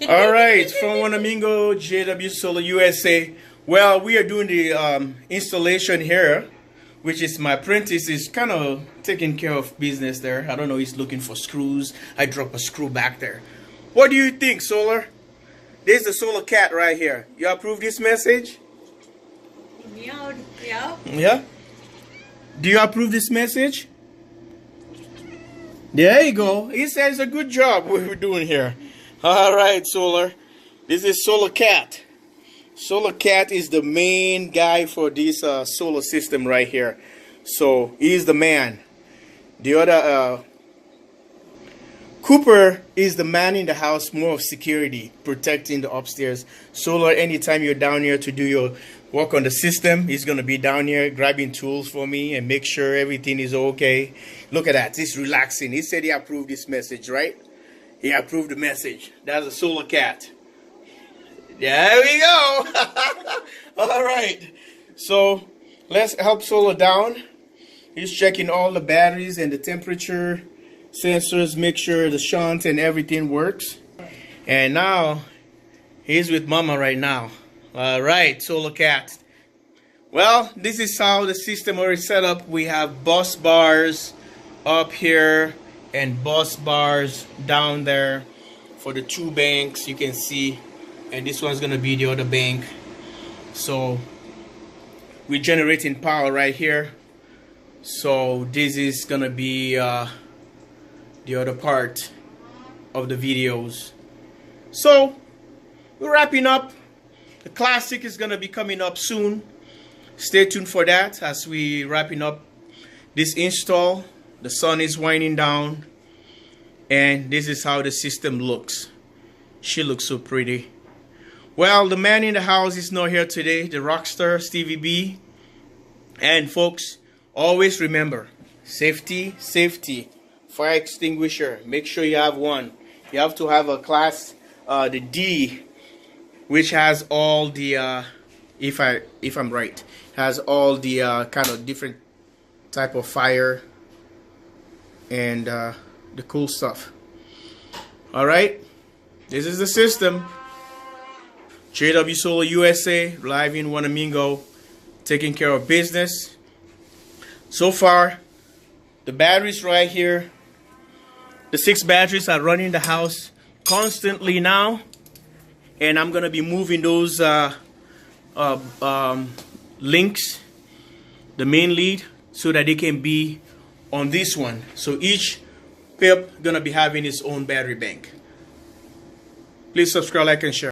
All right, from Wanamingo, Solar USA. Well, we are doing the installation here, which is my apprentice is kind of taking care of business there. I don't know, he's looking for screws. I drop a screw back there. What do you think, Solar? There's the Solar Cat right here. You approve this message? Yeah. Yeah? Do you approve this message? There you go. He says a good job what we're doing here. All right, Solar. This is Solar Cat. Solar Cat is the main guy for this solar system right here. So he's the man. The other Cooper is the man in the house, more of security, protecting the upstairs. Solar, anytime you're down here to do your work on the system, he's going to be down here grabbing tools for me and make sure everything is okay. Look at that. He's relaxing. He said he approved this message, right? He approved the message. That's a Solar Cat. There we go. All right. So let's help Solar down. He's checking all the batteries and the temperature sensors, make sure the shunt and everything works. And now he's with Mama right now. All right, Solar Cat. Well, this is how the system already set up. We have bus bars up here and bus bars down there for the two banks, you can see, and this one's gonna be the other bank. So we're generating power right here. So this is gonna be the other part of the videos. So we're wrapping up. The classic is gonna be coming up soon. Stay tuned for that as we wrapping up this install. The sun is winding down, and this is how the system looks. She looks so pretty. Well, the man in the house is not here today, the rockstar Stevie B. And folks, always remember, safety, safety. Fire extinguisher, make sure you have one. You have to have a class, the D, which has all the, if I'm right, has all the kind of different type of fire and the cool stuff. All right, this is the system. JW Solar USA, live in Wanamingo, taking care of business. So far, the batteries right here, the 6 batteries are running the house constantly now, and I'm gonna be moving those links, the main lead, so that they can be on this one. So each PIP gonna be having its own battery bank. Please subscribe, like, and share.